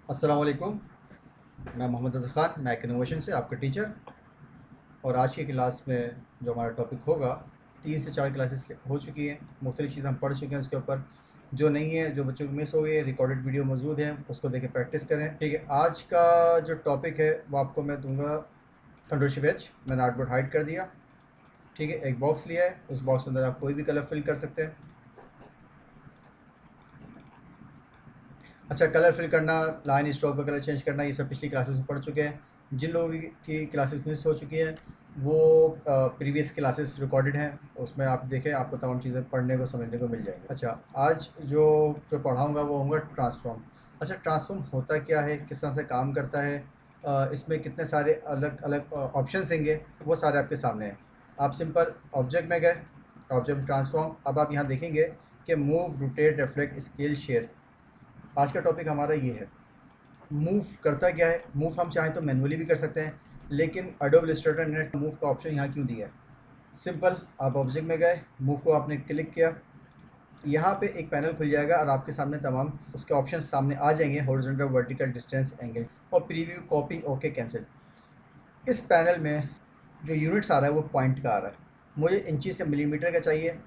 अस्सलाम वालेकुम। मैं मोहम्मद अज़हर ख़ान मैक इनोवेशन से आपका टीचर। और आज की क्लास में जो हमारा टॉपिक होगा, 3 से 4 क्लासेस हो चुकी हैं, मुख्तलिफ़ चीज़ें हम पढ़ चुके हैं उसके ऊपर। जो नहीं है, जो बच्चों को मिस हो गई है, रिकॉर्डेड वीडियो मौजूद है, उसको देख के प्रैक्टिस करें। ठीक है, आज का जो टॉपिक है वो आपको मैं दूंगा कंट्रोल शिफ्ट एच। मैंने आर्टबोर्ड हाइड कर दिया। ठीक है, एक बॉक्स लिया है, उस बॉक्स के अंदर आप कोई भी कलर फिल कर सकते हैं। अच्छा, कलर फिल करना, लाइन स्ट्रोक का कलर चेंज करना, ये सब पिछली क्लासेस में पढ़ चुके हैं। जिन लोगों की क्लासेस मिस हो चुकी हैं वो प्रीवियस क्लासेस रिकॉर्डेड हैं, उसमें आप देखें, आपको तमाम चीज़ें पढ़ने को समझने को मिल जाएंगी। अच्छा, आज जो जो पढ़ाऊँगा वो होगा ट्रांसफॉर्म। अच्छा, ट्रांसफॉर्म होता क्या है, किस तरह से काम करता है, इसमें कितने सारे अलग अलग ऑप्शंस होंगे, वो सारे आपके सामने हैं। आप सिंपल ऑब्जेक्ट में गए, ऑब्जेक्ट ट्रांसफॉर्म। अब आप यहाँ देखेंगे कि move, rotate, reflect, scale, share. आज का टॉपिक हमारा ये है। मूव करता क्या है? मूव हम चाहें तो मैनुअली भी कर सकते हैं, लेकिन एडोब इलस्ट्रेटर ने मूव का ऑप्शन यहाँ क्यों दिया है? सिंपल, आप ऑब्जेक्ट में गए, मूव को आपने क्लिक किया, यहाँ पे एक पैनल खुल जाएगा और आपके सामने तमाम उसके ऑप्शन सामने आ जाएंगे, हॉरिजॉन्टल, वर्टिकल, डिस्टेंस, एंगल और प्रीव्यू, कॉपी, ओके, कैंसिल। इस पैनल में जो यूनिट्स आ रहा है वो पॉइंट का आ रहा है। मुझे इंची से मिलीमीटर का चाहिए,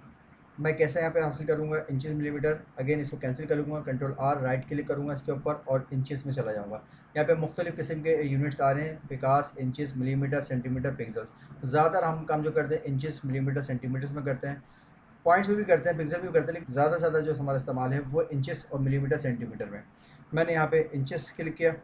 मैं कैसे यहाँ पे हासिल करूँगा? Inches millimetre. अगेन इसको कैंसिल करूँगा, कंट्रोल आर, राइट क्लिक करूँगा इसके ऊपर और इंचेस में चला जाऊँगा। यहाँ पे मुख्तलिफ़ किस्म के यूनिट्स आ रहे हैं, विकास, इंचेस, मिलीमीटर, सेंटीमीटर, पिक्सल्स। ज़्यादातर हम काम जो करते हैं इंचेस, मिलीमीटर, सेंटीमीटर्स में करते हैं। पॉइंट्स में भी करते हैं, पिक्सल भी करते हैं, लेकिन ज़्यादा से ज़्यादा जो हमारा इस्तेमाल है वो इंचेस और मिलीमीटर, सेंटीमीटर में। मैंने यहाँ पे इंचेस क्लिक किया,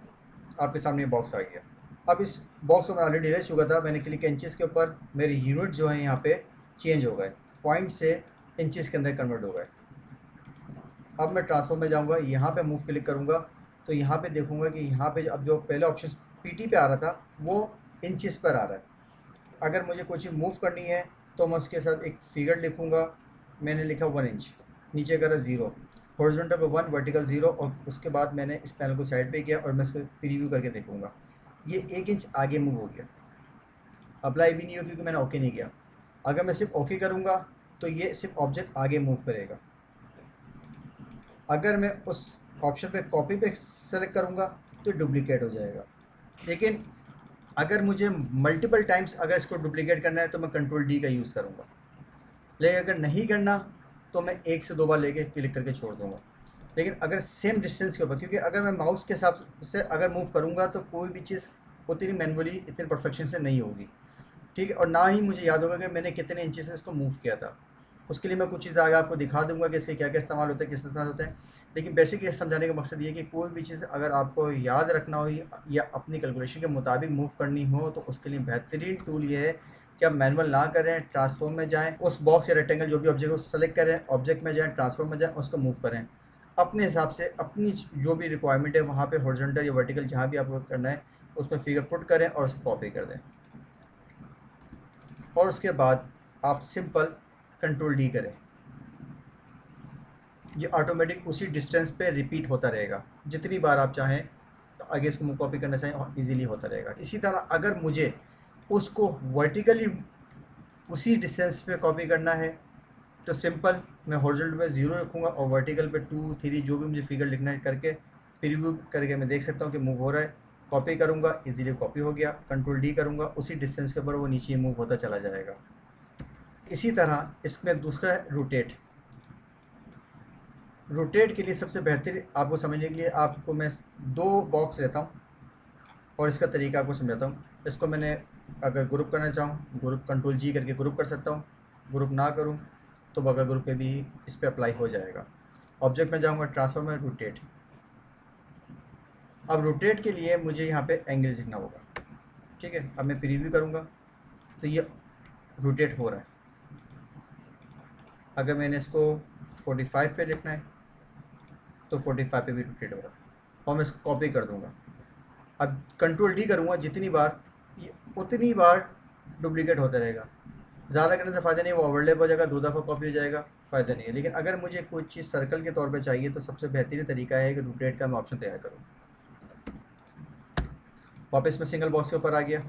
आपके सामने बॉक्स आ गया। अब इस बॉक्स को मैं ऑलरेडी ले चुका था, मैंने क्लिक किया इंचेस के ऊपर, मेरे यूनिट जो है यहाँ पे चेंज हो गए, पॉइंट से इंचेस के अंदर कन्वर्ट हो गए। अब मैं ट्रांसफॉर्म में जाऊँगा, यहाँ पे मूव क्लिक करूँगा तो यहाँ पे देखूँगा कि यहाँ पे अब जो पहले ऑप्शन पीटी पे आ रहा था वो इंचेस पर आ रहा है। अगर मुझे कोई चीज़ मूव करनी है तो मैं उसके साथ एक फिगर लिखूँगा। मैंने लिखा 1 इंच, नीचे करा 0, हॉरिजॉन्टल पे 1, वर्टिकल 0, और उसके बाद मैंने इस पैनल को साइड पे किया और मैं इसको प्रीव्यू करके देखूँगा। ये 1 इंच आगे मूव हो गया। अप्लाई भी नहीं हो क्योंकि मैंने ओके नहीं किया। अगर मैं सिर्फ ओके करूँगा तो ये सिर्फ ऑब्जेक्ट आगे मूव करेगा। अगर मैं उस ऑप्शन पे कॉपी पे सेलेक्ट करूँगा तो डुप्लीकेट हो जाएगा। लेकिन अगर मुझे मल्टीपल टाइम्स अगर इसको डुप्लीकेट करना है तो मैं कंट्रोल डी का यूज़ करूँगा। लेकिन अगर नहीं करना तो मैं 1 से 2 बार लेके क्लिक करके छोड़ दूँगा। लेकिन अगर सेम डिस्टेंस के ऊपर, क्योंकि अगर मैं माउस के हिसाब से अगर मूव करूँगा तो कोई भी चीज़ उतनी मैनुअली इतने परफेक्शन से नहीं होगी। ठीक है, और ना ही मुझे याद होगा कि मैंने कितने इंचेस से इसको मूव किया था। उसके लिए मैं कुछ चीज़ें आगे आपको दिखा दूंगा कि इसके क्या क्या इस्तेमाल होते हैं, किस तरह होते हैं। लेकिन बेसिक ये समझाने का मकसद ये है कि कोई भी चीज़ अगर आपको याद रखना हो या अपनी कैलकुलेशन के मुताबिक मूव करनी हो तो उसके लिए बेहतरीन टूल ये है कि आप मैनुअल ना करें, ट्रांसफॉर्म में जाएँ, उस बॉक्स या रेक्टेंगल जो भी ऑब्जेक्ट है उसको सेलेक्ट करें, ऑब्जेक्ट में जाएँ, ट्रांसफॉर्म में जाएँ, उसको मूव करें अपने हिसाब से। अपनी जो भी रिक्वायरमेंट है वहाँ पे हॉरिजॉन्टल या वर्टिकल जहाँ भी आपको करना है उसमें फिगर पुट करें और उसको कॉपी कर दें। और उसके बाद आप सिंपल कंट्रोल डी करें, ये ऑटोमेटिक उसी डिस्टेंस पे रिपीट होता रहेगा। जितनी बार आप चाहें तो आगे इसको कॉपी करना चाहें और इजीली होता रहेगा। इसी तरह अगर मुझे उसको वर्टिकली उसी डिस्टेंस पे कॉपी करना है तो सिंपल मैं हॉरिजॉन्टल पे 0 रखूँगा और वर्टिकल पे 2, 3 जो भी मुझे फिगर लिखना है करके प्रीव्यू करके मैं देख सकता हूँ कि मूव हो रहा है। कॉपी करूँगा, इजीली कॉपी हो गया। कंट्रोल डी करूँगा, उसी डिस्टेंस के ऊपर वो नीचे मूव होता चला जाएगा। इसी तरह इसमें दूसरा है रोटेट। रोटेट के लिए सबसे बेहतर आपको समझने के लिए आपको मैं 2 बॉक्स लेता हूँ और इसका तरीका आपको समझाता हूँ। इसको मैंने अगर ग्रुप करना चाहूँ, ग्रुप कंट्रोल जी करके ग्रुप कर सकता हूँ। ग्रुप ना करूँ तो बगैर ग्रुप पे भी इस पर अप्लाई हो जाएगा। ऑब्जेक्ट में जाऊँगा, ट्रांसफॉर्म में, रोटेट। अब रोटेट के लिए मुझे यहाँ पे एंगल सीखना होगा। ठीक है, अब मैं प्रीव्यू करूँगा तो ये रोटेट हो रहा है। अगर मैंने इसको 45 पे लिखना है तो 45 पे भी रोटेट हो रहा है और मैं इसको कॉपी कर दूँगा। अब कंट्रोल डी करूँगा, जितनी बार ये उतनी बार डुप्लीकेट होता रहेगा। ज़्यादा करने से फ़ायदा नहीं, वो ओवरलैप हो जाएगा, 2 दफ़ा कॉपी हो जाएगा, फ़ायदा नहीं है। लेकिन अगर मुझे कोई चीज़ सर्कल के तौर पे चाहिए तो सबसे बेहतरीन तरीका है कि रोटेट का मैं ऑप्शन तैयार करूँ। वापस मैं सिंगल बॉक्स के ऊपर आ गया,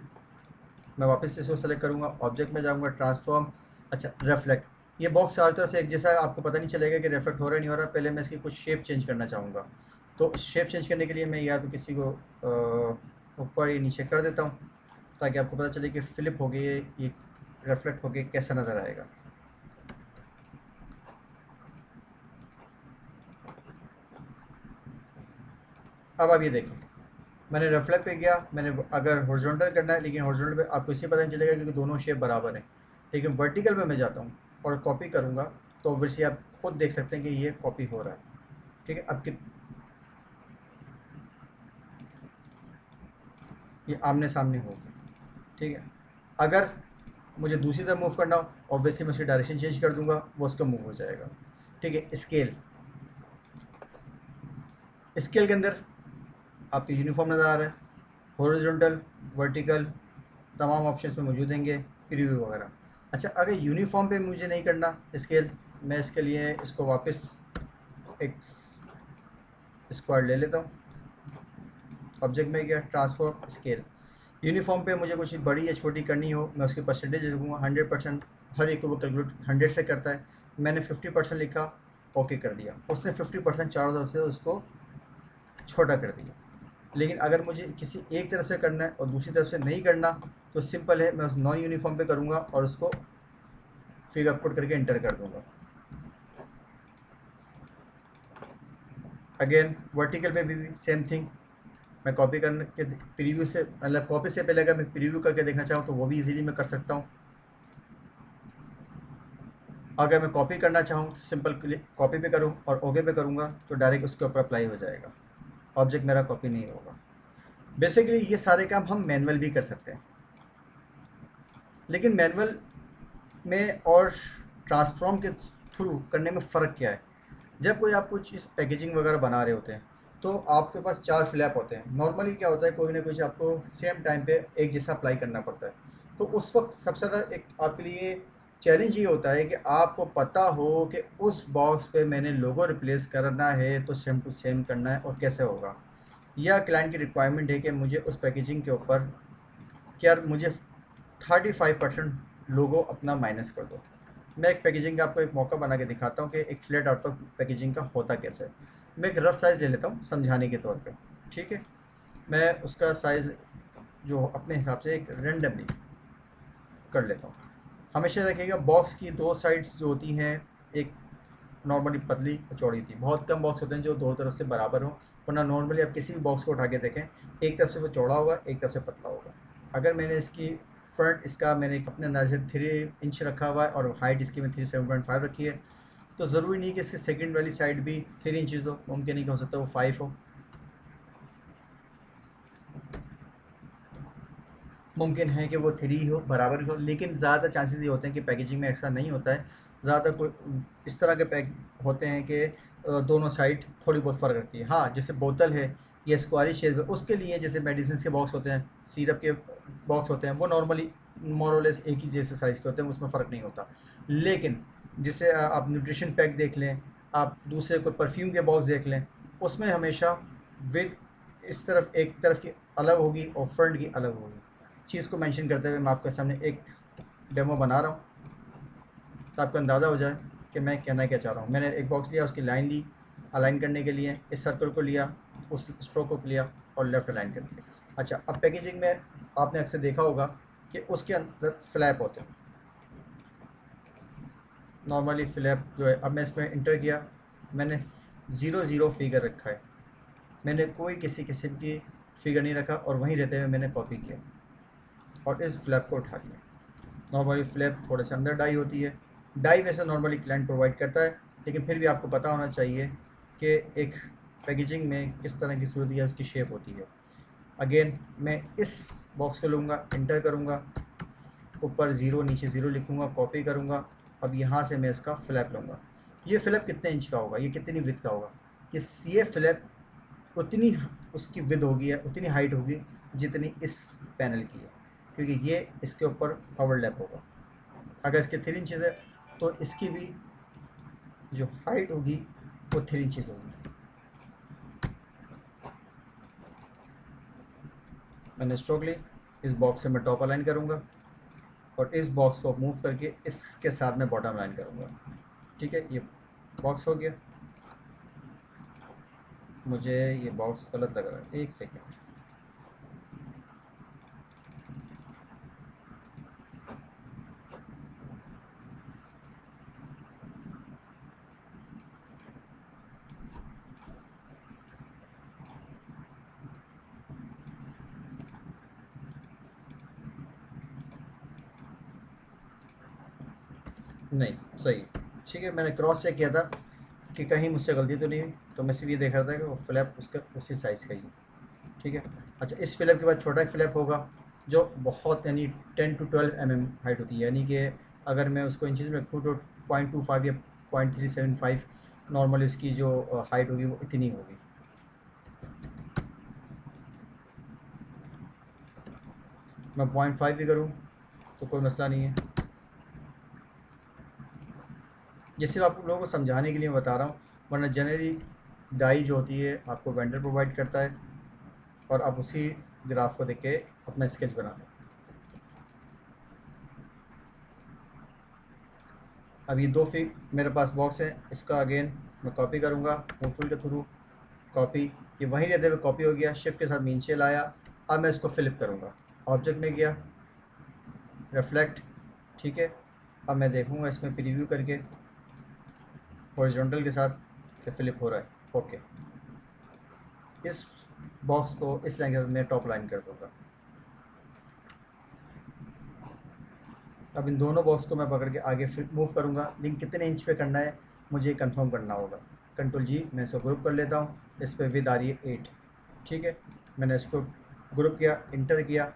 मैं वापस इसको सेलेक्ट करूँगा, ऑब्जेक्ट में जाऊँगा, ट्रांसफॉर्म। अच्छा, रिफ्लेक्ट। ये बॉक्स चारों तरफ से एक जैसा, आपको पता नहीं चलेगा कि रिफ्लेक्ट हो रहा है नहीं हो रहा। पहले मैं इसकी कुछ शेप चेंज करना चाहूँगा तो शेप चेंज करने के लिए मैं या तो किसी को ऊपर या नीचे कर देता हूँ, ताकि आपको पता चले कि फ्लिप हो गई, ये रिफ्लेक्ट हो गया कैसा नज़र आएगा। अब आप ये देखें, मैंने रिफ्लेक्ट पे किया, मैंने अगर हॉरिजॉन्टल करना है, लेकिन हॉरिजॉन्टल पे आपको इससे पता नहीं चलेगा क्योंकि दोनों शेप बराबर हैं। लेकिन वर्टिकल पे मैं जाता हूँ और कॉपी करूँगा, तो ऑब्वियसली आप खुद देख सकते हैं कि ये कॉपी हो रहा है। ठीक है, अब ये आमने सामने होगी। ठीक है, अगर मुझे दूसरी तरफ मूव करना हो, ऑब्वियसली मैं उसकी डायरेक्शन चेंज कर दूंगा, वो उसका मूव हो जाएगा। ठीक है, स्केल, स्केल के अंदर आपके यूनिफॉर्म नज़र आ रहा है, हॉरिजॉन्टल, वर्टिकल, तमाम ऑप्शंस में मौजूद होंगे, प्रीव्यू वगैरह। अच्छा, अगर यूनिफॉर्म पे मुझे नहीं करना स्केल, मैं इसके लिए इसको वापस एक स्क्वायर ले लेता हूँ, ऑब्जेक्ट में गया, ट्रांसफॉर्म स्केल। यूनिफॉर्म पे मुझे कुछ बड़ी या छोटी करनी हो, मैं उसके परसेंटेज लिखूँगा, 100%, हर एक को वो कैलकुलेट 100 से करता है। मैंने 50% लिखा, ओके कर दिया, उसने 50% चारों तरफ से उसको छोटा कर दिया। लेकिन अगर मुझे किसी एक तरफ से करना है और दूसरी तरफ से नहीं करना, तो सिंपल है, मैं उस नॉन यूनिफॉर्म पे करूँगा और उसको फिगर पुट करके इंटर कर दूँगा। अगेन वर्टिकल पे भी सेम थिंग, मैं कॉपी करने के प्रीव्यू से, मतलब कॉपी से पहले अगर मैं प्रीव्यू करके देखना चाहूँ तो वो भी इजीली मैं कर सकता हूँ। अगर मैं कॉपी करना चाहूँ तो सिंपल क्लिक कॉपी पे करूँ और ओके पे करूँगा तो डायरेक्ट उसके ऊपर अप्लाई हो जाएगा, ऑब्जेक्ट मेरा कॉपी नहीं होगा। बेसिकली ये सारे काम हम मैनुअल भी कर सकते हैं, लेकिन मैनुअल में और ट्रांसफॉर्म के थ्रू करने में फ़र्क क्या है। जब कोई आप कुछ चीज़ पैकेजिंग वगैरह बना रहे होते हैं, तो आपके पास 4 फ्लैप होते हैं। नॉर्मली क्या होता है, कोई ना कोई आपको सेम टाइम पे एक जैसा अप्लाई करना पड़ता है। तो उस वक्त सबसे ज़्यादा एक आपके लिए चैलेंज ये होता है कि आपको पता हो कि उस बॉक्स पे मैंने लोगो रिप्लेस करना है तो सेम टू सेम करना है और कैसे होगा। या क्लाइंट की रिक्वायरमेंट है कि मुझे उस पैकेजिंग के ऊपर क्या मुझे 35% लोगो अपना माइनस कर दो। मैं एक पैकेजिंग का आपको एक मौका बना के दिखाता हूँ कि एक फ्लैट आउट ऑफ पैकेजिंग का होता कैसे है। मैं एक रफ साइज़ ले लेता हूँ समझाने के तौर पे। ठीक है, मैं उसका साइज़ जो अपने हिसाब से एक रेंडमली कर लेता हूँ। हमेशा रखिएगा बॉक्स की दो साइड्स जो होती हैं, एक नॉर्मली पतली और चौड़ी थी। बहुत कम बॉक्स होते हैं जो दोनों तरफ से बराबर हों, वरना नॉर्मली आप किसी भी बॉक्स को उठा के देखें, एक तरफ से वो चौड़ा होगा, एक तरफ से पतला होगा। अगर मैंने इसकी फ्रंट इसका मैंने अपने अंदाज से 3 इंच रखा हुआ है और हाइट इसकी मैं 7.5 रखी है, तो ज़रूरी नहीं कि इसकी सेकंड वाली साइड भी 3 इंचज़ हो, मुमकिन नहीं कि हो सकता वो 5 हो, मुमकिन है कि वो 3 हो, बराबर ही हो। लेकिन ज़्यादा चांसेस ये होते हैं कि पैकेजिंग में ऐसा नहीं होता है। ज़्यादा कोई इस तरह के पैक होते हैं कि दोनों साइड थोड़ी बहुत फ़र्क रखती है। हाँ, जैसे बोतल है या स्क्वायरिश शेप है, उसके लिए जैसे मेडिसिन के बॉक्स होते हैं, सिरप के बॉक्स होते हैं, वो नॉर्मली मोर और लेस एक ही जैसे साइज़ के होते हैं, उसमें फ़र्क नहीं होता। लेकिन जैसे आप न्यूट्रिशन पैक देख लें, आप दूसरे कोई परफ्यूम के बॉक्स देख लें, उसमें हमेशा विद इस तरफ एक तरफ की अलग होगी और फ्रंट की अलग होगी। चीज़ को मेंशन करते हुए मैं आपके सामने एक डेमो बना रहा हूँ, तो आपको अंदाज़ा हो जाए कि मैं कहना क्या चाह रहा हूँ। मैंने एक बॉक्स लिया, उसकी लाइन ली अलाइन करने के लिए, इस सर्कल को लिया, उस स्ट्रोक को लिया और लेफ़्ट अलाइन कर दिया। अच्छा, अब पैकेजिंग में आपने अक्सर देखा होगा कि उसके अंदर फ्लैप होते हैं, नॉर्मली फ्लैप जो है। अब मैं इसमें इंटर किया, मैंने 0 0 फिगर रखा है, मैंने कोई किसी किस्म की फिगर नहीं रखा और वहीं रहते हुए मैंने कॉपी किया और इस फ्लैप को उठा लिया। नॉर्मली फ्लैप थोड़े से अंदर डाई होती है, डाई वैसे नॉर्मली क्लाइंट प्रोवाइड करता है, लेकिन फिर भी आपको पता होना चाहिए कि एक पैकेजिंग में किस तरह की सूरत या उसकी शेप होती है। अगेन मैं इस बॉक्स को लूँगा, इंटर करूँगा, ऊपर 0 नीचे 0 लिखूँगा, कॉपी करूँगा। अब यहाँ से मैं इसका फ्लैप लूँगा। ये फ्लैप कितने इंच का होगा, ये कितनी विड्थ का होगा, कि ये फ्लैप उतनी उसकी विड्थ होगी या उतनी हाइट होगी जितनी इस पैनल की है, क्योंकि ये इसके ऊपर ओवरलैप होगा। अगर इसके 3 इंचज़ है तो इसकी भी जो हाइट होगी वो 3 इंचज़ होगी। मैंने स्ट्रोक ली, इस बॉक्स से मैं टॉप अलाइन करूँगा और इस बॉक्स को मूव करके इसके साथ मैं बॉटम अलाइन करूँगा। ठीक है, ये बॉक्स हो गया। मुझे ये बॉक्स गलत लग रहा है, एक सेकेंड। नहीं, सही। ठीक है, मैंने क्रॉस चेक किया था कि कहीं मुझसे गलती तो नहीं हुई, तो मैं सिर्फ ये देख रहा था कि वो फ्लैप उसका उसी साइज़ का ही है। ठीक है। अच्छा, इस फ्लैप के बाद छोटा एक फ्लैप होगा जो बहुत, यानी 10 to 12 mm हाइट होती है, यानी कि अगर मैं उसको इंचज़ में रखूँ तो 0.25 या 0.375 नॉर्मली उसकी जो हाइट होगी वो इतनी होगी। मैं 0.5 भी करूँ तो कोई मसला नहीं है। ये सिर्फ आप लोगों को समझाने के लिए मैं बता रहा हूँ, वरना जनरली डाई जो होती है आपको वेंडर प्रोवाइड करता है और आप उसी ग्राफ को देख के अपना स्केच बना लें। अब ये दो फी मेरे पास बॉक्स है, इसका अगेन मैं कॉपी करूँगा मूव टूल के थ्रू। कॉपी, ये वहीं रहते हुए कॉपी हो गया, शिफ्ट के साथ नीचे लाया। अब मैं इसको फ्लिप करूँगा, ऑब्जेक्ट में गया, रिफ्लेक्ट। ठीक है, अब मैं देखूँगा इसमें प्रीव्यू करके हॉरिजॉन्टल के साथ कि फ्लिप हो रहा है। ओके, इस बॉक्स को इस लाइन के साथ मैं टॉप लाइन कर दूँगा। अब इन दोनों बॉक्स को मैं पकड़ के आगे फिर मूव करूँगा, लेकिन कितने इंच पे करना है मुझे कंफर्म करना होगा। कंट्रोल जी, मैं इसको ग्रुप कर लेता हूँ। इस पर विद आ रही है 8। ठीक है, मैंने इसको ग्रुप किया, इंटर किया,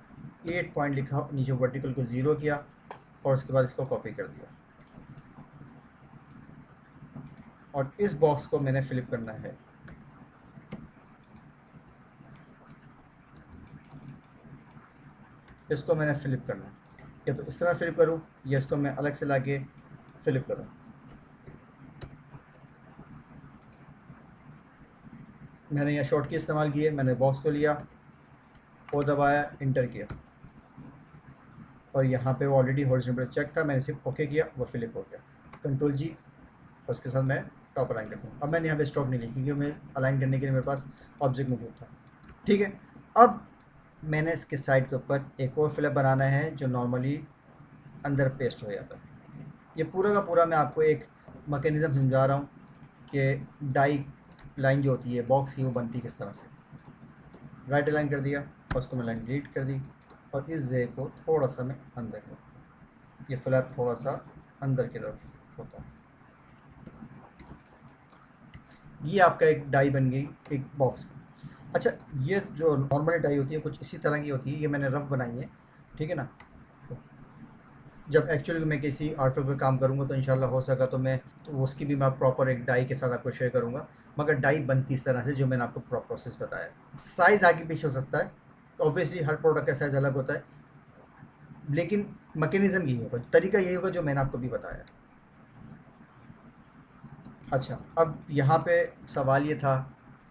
8 पॉइंट लिखा, नीचे वर्टिकल को 0 किया और उसके बाद इसको कॉपी कर दिया और इस बॉक्स को मैंने फ्लिप करना है। इसको मैंने फ्लिप करना है, या तो इस तरह फ्लिप करूँ या इसको मैं अलग से ला के फ्लिप करूँ। मैंने यहाँ शॉर्ट की इस्तेमाल की है, मैंने बॉक्स को लिया, ओ दबाया, इंटर किया और यहाँ पे वो ऑलरेडी हॉरिजॉन्टल चेक था, मैंने सिर्फ ओके किया, वो फ्लिप हो गया। कंट्रोल जी, और उसके साथ मैं टॉप अलाइन कर दूँ। अब मैंने यहाँ पे स्ट्रोक नहीं ली क्योंकि मैं अलाइन करने के लिए मेरे पास ऑब्जेक्ट मौजूद था। ठीक है, अब मैंने इसके साइड के ऊपर एक और फ्लैप बनाना है जो नॉर्मली अंदर पेस्ट हो जाता है। ये पूरा का पूरा मैं आपको एक मैकेनिज़्म समझा रहा हूँ कि डाई लाइन जो होती है बॉक्स की वो बनती किस तरह से। राइट अलाइन कर दिया और उसको मैं लाइन डिलीट कर दी और इस जे को थोड़ा सा मैं अंदर कर, ये फ्लैप थोड़ा सा अंदर की तरफ होता है। ये आपका एक डाई बन गई, एक बॉक्स। अच्छा, ये जो नॉर्मल डाई होती है कुछ इसी तरह की होती है, ये मैंने रफ बनाई है। ठीक है ना, जब एक्चुअली मैं किसी आर्टवर्क पे काम करूँगा तो इंशाल्लाह हो सका तो मैं तो उसकी भी मैं प्रॉपर एक डाई के साथ आपको शेयर करूँगा। मगर डाई बनती इस तरह से जो मैंने आपको प्रोसेस बताया। साइज़ आगे पीछे हो सकता है, ऑब्वियसली हर प्रोडक्ट का साइज़ अलग होता है, लेकिन मैकेनिज़्म यही होगा, तरीका यही होगा जो मैंने आपको भी बताया। अच्छा, अब यहाँ पे सवाल ये था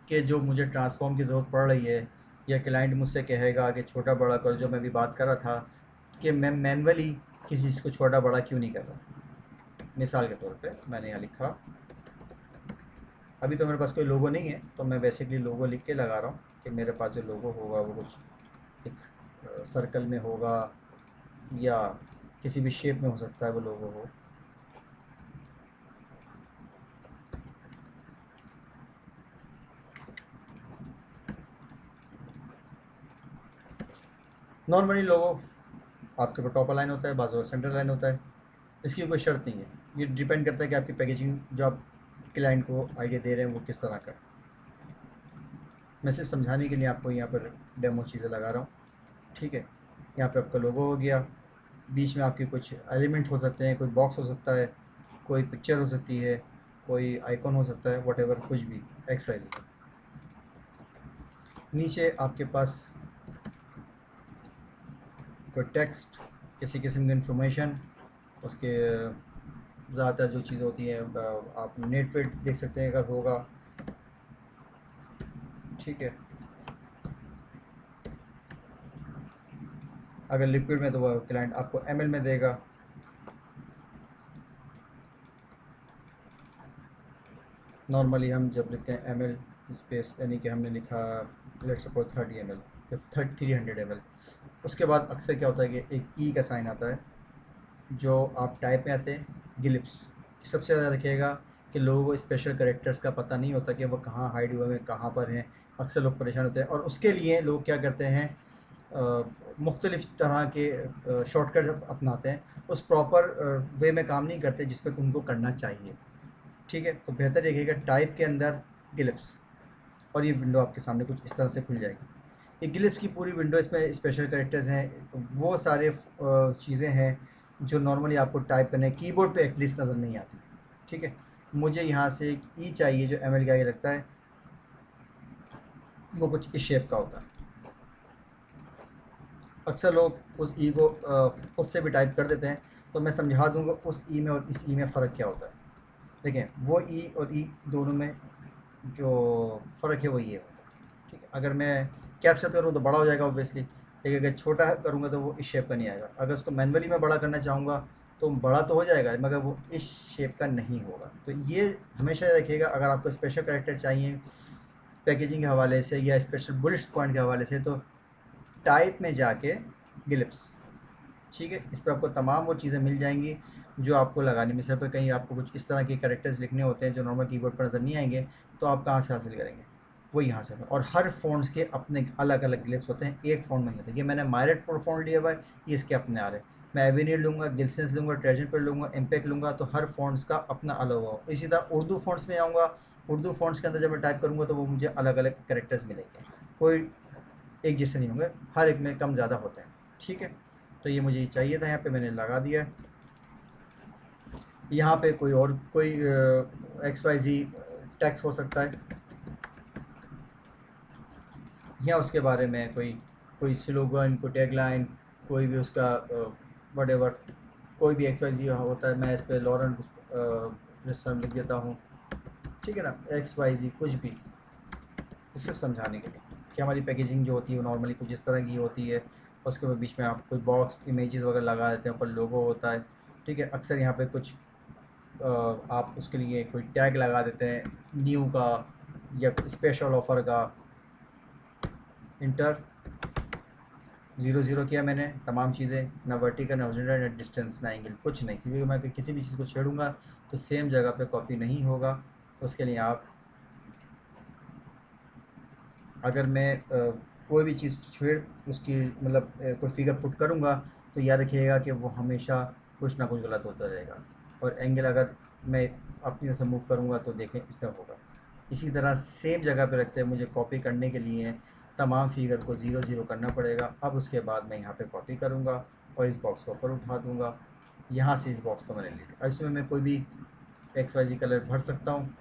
कि जो मुझे ट्रांसफ़ॉर्म की ज़रूरत पड़ रही है या क्लाइंट मुझसे कहेगा कि छोटा बड़ा कर, जो मैं भी बात कर रहा था कि मैं मैनुअली किसी चीज़ को छोटा बड़ा क्यों नहीं कर रहा। मिसाल के तौर पे मैंने यहाँ लिखा, अभी तो मेरे पास कोई लोगो नहीं है तो मैं बेसिकली लोगो लिख के लगा रहा हूँ कि मेरे पास जो लोगो होगा वो कुछ एक सर्कल में होगा या किसी भी शेप में हो सकता है वो लोगो हो। नॉर्मली लोगो आपके ऊपर टॉप लाइन होता है, बाजू सेंटर लाइन होता है, इसकी कोई शर्त नहीं है। ये डिपेंड करता है कि आपकी पैकेजिंग जो आप क्लाइंट को आइडिया दे रहे हैं वो किस तरह का। मैं सिर्फ समझाने के लिए आपको यहाँ पर डेमो चीज़ें लगा रहा हूँ। ठीक है, यहाँ पे आपका लोगो हो गया, बीच में आपके कुछ एलिमेंट हो सकते हैं, कोई बॉक्स हो सकता है, कोई पिक्चर हो सकती है, कोई आइकॉन हो सकता है, वट कुछ भी एक्स वाई जेड। नीचे आपके पास कोई टेक्स्ट, किसी किस्म की इंफॉर्मेशन, उसके ज़्यादातर जो चीज़ होती है आप नेट पे देख सकते हैं अगर होगा। ठीक है, अगर लिक्विड में तो वह क्लाइंट आपको एमएल में देगा। नॉर्मली हम जब लिखते हैं एमएल स्पेस यानी कि हमने लिखा लेट्स सपोज 30 ml या 300 ml। उसके बाद अक्सर क्या होता है कि एक ई का साइन आता है जो आप टाइप में आते हैं गिलिप्स। सबसे ज़्यादा रखिएगा कि लोगों को स्पेशल करेक्टर्स का पता नहीं होता कि वो कहाँ हाइड हुए हैं, कहाँ पर हैं। अक्सर लोग परेशान होते हैं और उसके लिए लोग क्या करते हैं, मुख्तलिफ़ तरह के शॉर्टकट अपनाते हैं, उस प्रॉपर वे में काम नहीं करते जिसमें उनको करना चाहिए। ठीक है, तो बेहतर रखिएगा टाइप के अंदर गिलिप्स, और ये विंडो आपके सामने कुछ इस तरह से खुल जाएगी। ये गिलिप्स की पूरी विंडो, इसमें स्पेशल कैरेक्टर्स हैं, वो सारे चीज़ें हैं जो नॉर्मली आपको टाइप करने कीबोर्ड पे एटलीस्ट नज़र नहीं आती। ठीक है, मुझे यहाँ से एक ई चाहिए जो एम एल का ये लगता है, वो कुछ इस शेप का होता है। अक्सर लोग उस ई को उससे भी टाइप कर देते हैं, तो मैं समझा दूँगा उस ई में और इस ई में फ़र्क क्या होता है। देखें, वो ई और ई दोनों में जो फ़र्क है वो ये होता है। ठीक है, अगर मैं कैप से करूँ तो बड़ा हो जाएगा ऑब्वियसली, लेकिन अगर छोटा करूँगा तो वो इस शेप का नहीं आएगा। अगर उसको मैनुअली मैं बड़ा करना चाहूँगा तो बड़ा तो हो जाएगा मगर वो इस शेप का नहीं होगा। तो ये हमेशा रखिएगा, अगर आपको स्पेशल कैरेक्टर चाहिए पैकेजिंग के हवाले से या स्पेशल बुलेट्स पॉइंट के हवाले से, तो टाइप में जाके गिलिप्स। ठीक है, इस पर आपको तमाम वो चीज़ें मिल जाएंगी जो आपको लगाने में। सिर्फ कहीं आपको कुछ इस तरह के कैरेक्टर्स लिखने होते हैं जो नॉर्मल कीबोर्ड पर नज़र नहीं आएंगे, तो आप कहाँ से हासिल करेंगे, वो यहाँ से। और हर फ़ॉन्ट्स के अपने अलग अलग ग्लिप्स होते हैं, एक फ़ॉन्ट में नहीं होते। ये मैंने मायरेट प्रो फ़ॉन्ट लिया हुआ है, ये इसके अपने आ रहे हैं। मैं एवेन्यू लूँगा, गिल्सेंस लूँगा, ट्रेजर पर लूँगा, इम्पैक्ट लूँगा, तो हर फ़ॉन्ट्स का अपना अलग होगा। इसी तरह उर्दू फ़ॉन्ट्स में आऊँगा, उर्दू फ़ॉन्ट्स के अंदर जब मैं टाइप करूँगा तो वो मुझे अलग अलग कैरेक्टर्स मिलेंगे, कोई एक जैसे नहीं होंगे, हर एक में कम ज़्यादा होते हैं। ठीक है, तो ये मुझे चाहिए था, यहाँ पे मैंने लगा दिया है। यहाँ पे कोई और कोई XYZ टैक्स हो सकता है, या उसके बारे में कोई कोई स्लोगन, कोई टैगलाइन, कोई भी उसका वटेवर, कोई भी XYZ होता है। मैं इस पर लॉरेन रेस्टोरेंट लिख देता हूँ। ठीक है ना, XYZ कुछ भी, सिर्फ समझाने के लिए कि हमारी पैकेजिंग जो होती है वो नॉर्मली कुछ इस तरह की होती है। उसके बीच में आप कोई बॉक्स इमेजेस वगैरह लगा देते हैं, ऊपर लोगो होता है। ठीक है, अक्सर यहाँ पे कुछ आप उसके लिए कोई टैग लगा देते हैं न्यू का या स्पेशल ऑफ़र का। इंटर 0 0 किया मैंने, तमाम चीज़ें, ना वर्टिकल, ना हॉरिजॉन्टल, ना डिस्टेंस, ना एंगल, कुछ नहीं, क्योंकि मैं किसी भी चीज़ को छेड़ूंगा तो सेम जगह पे कॉपी नहीं होगा। उसके लिए आप, अगर मैं कोई भी चीज़ छेड़ उसकी मतलब कोई फिगर पुट करूँगा तो याद रखिएगा कि वो हमेशा कुछ ना कुछ गलत होता रहेगा। और एंगल अगर मैं अपनी तरफ से मूव करूँगा तो देखें इस तरह होगा। इसी तरह सेम जगह पे रखते हैं मुझे कॉपी करने के लिए तमाम फिगर को 0 0 करना पड़ेगा। अब उसके बाद मैं यहाँ पे कॉपी करूँगा और इस बॉक्स को ऊपर उठा दूँगा। यहाँ से इस बॉक्स को मैंने ले लिया। इसमें मैं कोई भी XYZ कलर भर सकता हूँ,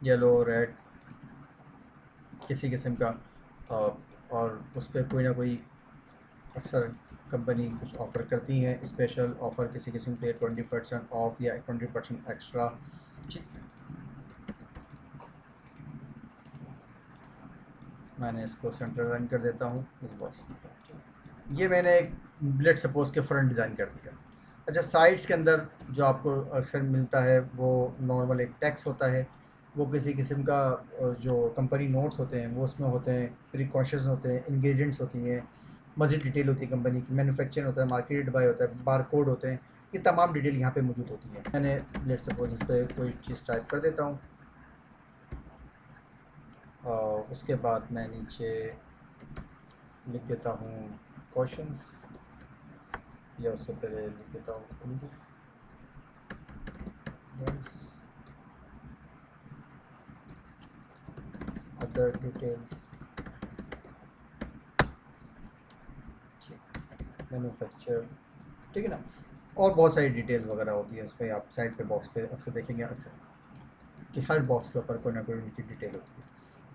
येलो, रेड, किसी किस्म का। और उस पर कोई ना कोई अक्सर कंपनी कुछ ऑफ़र करती हैं, स्पेशल ऑफ़र किसी किस्म पे 20% ऑफ या 20% एक्स्ट्रा। ठीक, मैंने इसको सेंटर रन कर देता हूँ इस बॉक्स। ये मैंने एक लेट सपोज के फ्रंट डिज़ाइन कर दिया। अच्छा, साइड्स के अंदर जो आपको अक्सर मिलता है वो नॉर्मल एक टेक्स्ट होता है, वो किसी किस्म का जो कंपनी नोट्स होते हैं वो उसमें होते हैं, प्रिकॉशंस होते हैं, इंग्रेडिएंट्स होती हैं, मज़ीद डिटेल होती है कंपनी की, मैन्युफैक्चर होता है, मार्केटेड बाय होता है, बार कोड होते हैं, ये तमाम डिटेल यहाँ पे मौजूद होती है। मैंने लेट सपोज इस पर कोई चीज़ टाइप कर देता हूँ और उसके बाद मैं नीचे लिख देता हूँ क्वेश्चंस, या उससे पहले लिख देता हूँ अदर डिटेल्स। मैन्युफैक्चर, ठीक है ना। और बहुत सारी डिटेल्स वगैरह होती है उस पर, आप साइड पे बॉक्स पे अक्सर देखेंगे अक्सर कि हर बॉक्स के ऊपर कोई ना कोई उनकी डिटेल होती है।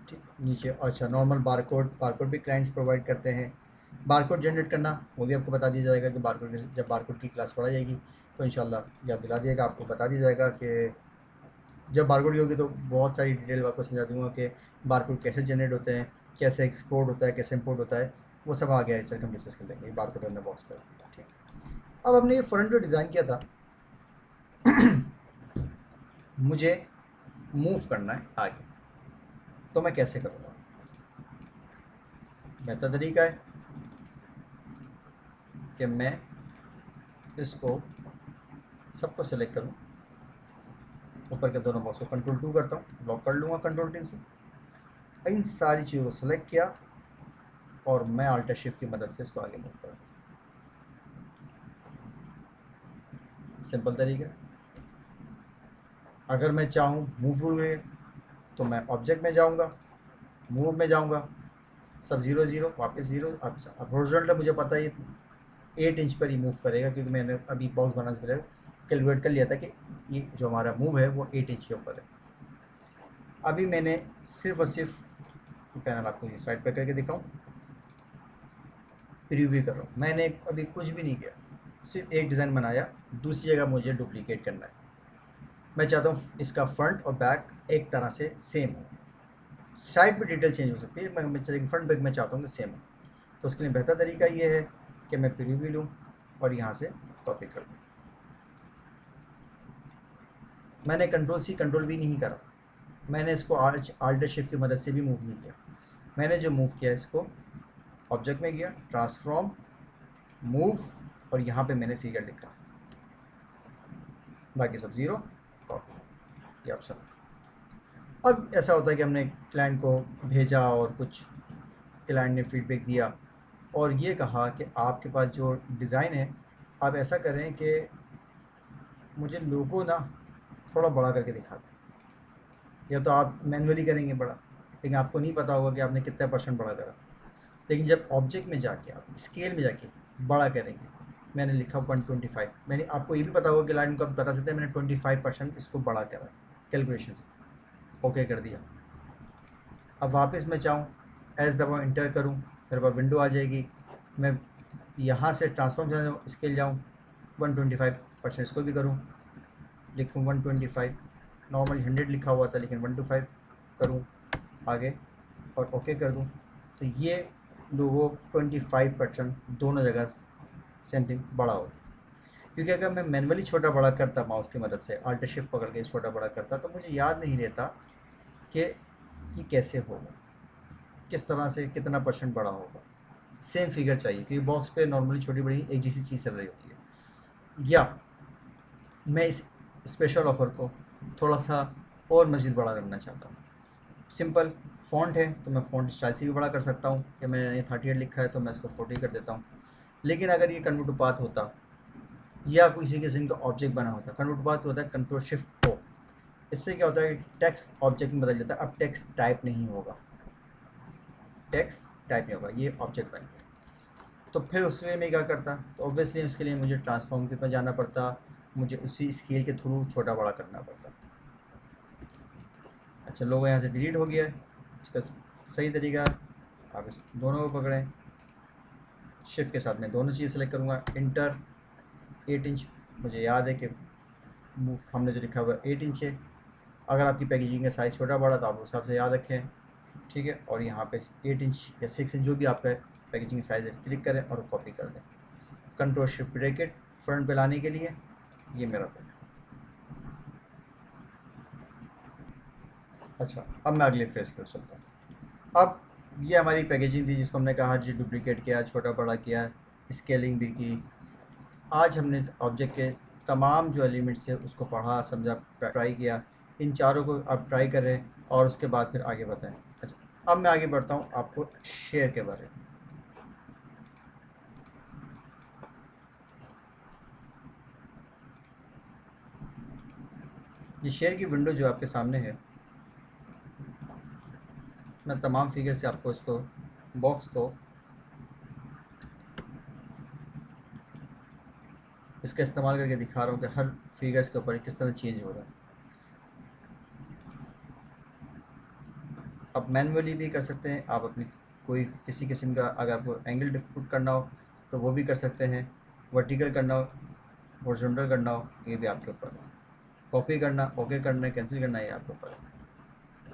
ठीक, नीचे अच्छा नॉर्मल बारकोड, बारकोड भी क्लाइंट्स प्रोवाइड करते हैं। बारकोड जनरेट करना वो भी आपको बता दिया जाएगा कि बारकोड, जब बारकोड की क्लास पढ़ाई जाएगी तो इंशाल्लाह याद दिला दिएगा, आपको बता दिया जाएगा कि जब बारकोड की होगी तो बहुत सारी डिटेल आपको समझा दूंगा कि बारकोड कैसे जनरेट होते हैं, कैसे एक्सपोर्ट होता है, कैसे इंपोर्ट होता है, वो सब आ गया है, हम डिस्कस कर लेंगे। बारकोड हमने बॉक्स कर दिया। ठीक, अब हमने ये फ्रंट जो डिज़ाइन किया था मुझे मूव करना है आगे। तो मैं कैसे करूँगा? बेहतर तरीका है कि मैं इसको सबको सेलेक्ट करूँ, ऊपर के दोनों बॉक्स को Ctrl+2 करता हूँ, लॉक कर लूँगा Ctrl+T से। इन सारी चीज़ों को सेलेक्ट किया और मैं Alt+Shift की मदद से इसको आगे मूव करूँ। सिंपल तरीका। अगर मैं चाहूँ मूव रूल में, तो मैं ऑब्जेक्ट में जाऊँगा, मूव में जाऊँगा, सब 0 0 वापस 0। अब हॉरिजॉन्टल मुझे पता है 8 इंच पर ही मूव करेगा, क्योंकि मैंने अभी बॉक्स बनाने से पहले कैलकुलेट कर लिया था कि ये जो हमारा मूव है वो 8 इंच के ऊपर है। अभी मैंने सिर्फ और सिर्फ पैनल आपको ये साइड पर करके दिखाऊँ, प्रीव्यू कर रहा हूँ। मैंने अभी कुछ भी नहीं किया, सिर्फ एक डिज़ाइन बनाया, दूसरी जगह मुझे डुप्लीकेट करना है। मैं चाहता हूँ इसका फ्रंट और बैक एक तरह से सेम हो, साइड पे डिटेल चेंज हो सकती है, मैं चलेंगे फ्रंट बैक में चाहता हूँ कि सेम हो। तो उसके लिए बेहतर तरीका ये है कि मैं प्रीव्यू लूँ और यहाँ से कॉपी कर लूँ। मैंने Ctrl+C Ctrl+V नहीं करा, मैंने इसको Alt+Shift की मदद से भी मूव नहीं किया। मैंने जो मूव किया, इसको ऑब्जेक्ट में गया, ट्रांसफॉर्म, मूव, और यहाँ पे मैंने फिगर लिखा, बाकी सब 0, कॉपी, ये ऑप्शन। अब ऐसा होता है कि हमने क्लाइंट को भेजा और कुछ क्लाइंट ने फीडबैक दिया और ये कहा कि आपके पास जो डिज़ाइन है, आप ऐसा करें कि मुझे लोगो ना थोड़ा बड़ा करके दिखा दें, या तो आप मैनुअली करेंगे बड़ा, लेकिन आपको नहीं पता होगा कि आपने कितना % बड़ा करा। लेकिन जब ऑब्जेक्ट में जाके आप स्केल में जाके बड़ा करेंगे, मैंने लिखा 125, मैंने आपको ये भी पता होगा कि क्लाइंट को आप बता सकते हैं मैंने 25% इसको बड़ा करा कैलकुलेशन से, ओके कर दिया। अब वापस मैं चाहूँ एज दबाऊँ, इंटर करूँ, मेरे पास विंडो आ जाएगी। मैं यहाँ से ट्रांसफॉर्म स्केल जाऊँ, 125% इसको भी करूँ, लिखूँ 125, नॉर्मली 100 लिखा हुआ था लेकिन 125 करूँ आगे और ओके कर दूँ, तो ये लोगो 25% दोनों जगह सेंटिंग बड़ा हो। क्योंकि अगर मैं मैनुअली छोटा बड़ा करता माउस की मदद से Alt+Shift पकड़ के छोटा बड़ा करता, तो मुझे याद नहीं रहता कि ये कैसे होगा, किस तरह से कितना % बड़ा होगा। सेम फिगर चाहिए, क्योंकि बॉक्स पे नॉर्मली छोटी बड़ी एक जैसी चीज़ चल रही होती है। या मैं इस स्पेशल ऑफ़र को थोड़ा सा और मज़ीद बड़ा करना चाहता हूँ। सिंपल फ़ॉन्ट है तो मैं फ़ॉन्ट स्टाइल से भी बड़ा कर सकता हूँ, कि मैंने 38 लिखा है तो मैं इसको 40 कर देता हूँ। लेकिन अगर ये कन्वर्ट टू पाथ होता या किसी किस्म का ऑब्जेक्ट बना होता, कन्वर्ट टू पाथ होता है Ctrl+Shift+O, इससे क्या होता है कि टेक्स्ट ऑब्जेक्ट में बदल जाता है। अब टेक्स्ट टाइप नहीं होगा, टेक्स्ट टाइप नहीं होगा, ये ऑब्जेक्ट बन गया। तो फिर उसके लिए मैं क्या करता, तो ऑब्वियसली उसके लिए मुझे ट्रांसफॉर्म के पास जाना पड़ता, मुझे उसी स्केल के थ्रू छोटा बड़ा करना पड़ता। अच्छा, लोगो यहाँ से डिलीट हो गया है। इसका सही तरीका, आप इस दोनों को पकड़ें, शिफ्ट के साथ मैं दोनों चीज़ सेलेक्ट करूँगा, इंटर, 8 इंच, मुझे याद है कि मूव हमने जो लिखा हुआ है 8 इंच है। अगर आपकी पैकेजिंग का साइज़ छोटा बड़ा तो आप उस हिसाब से याद रखें, ठीक है। और यहाँ पे 8 इंच या 6 इंच जो भी आपका पैकेजिंग साइज़ है, क्लिक करें और कॉपी कर दें। Ctrl+Shift ब्रैकेट फ्रंट पे लाने के लिए, ये मेरा पेन। अच्छा, अब मैं अगले फेस पर चलता हूँ। अब ये हमारी पैकेजिंग थी जिसको हमने कहा जी डुप्लीकेट किया, छोटा बड़ा किया, स्केलिंग भी की। आज हमने ऑब्जेक्ट के तमाम जो एलिमेंट्स है उसको पढ़ा, समझा, ट्राई किया। इन चारों को आप ट्राई करें और उसके बाद फिर आगे बताएं। अच्छा, अब मैं आगे बढ़ता हूँ आपको शेयर के बारे में। ये शेयर की विंडो जो आपके सामने है, मैं तमाम फिगर से आपको इसको बॉक्स को इसका इस्तेमाल करके दिखा रहा हूँ कि हर फिगर्स के ऊपर किस तरह चेंज हो रहा है। आप मैनुअली भी कर सकते हैं, आप अपनी कोई किसी किस्म का अगर आपको एंगल पुट करना हो तो वो भी कर सकते हैं, वर्टिकल करना हो, हॉरिजॉन्टल करना हो, ये भी आपके ऊपर है। कॉपी करना, ओके करना है, कैंसिल करना है, ये आपके ऊपर है।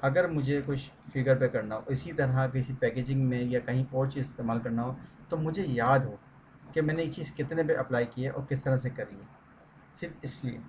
अगर मुझे कुछ फिगर पे करना हो, इसी तरह किसी पैकेजिंग में या कहीं और चीज़ इस्तेमाल करना हो, तो मुझे याद हो कि मैंने ये चीज़ कितने पे अप्लाई की है और किस तरह से करी है, सिर्फ इसलिए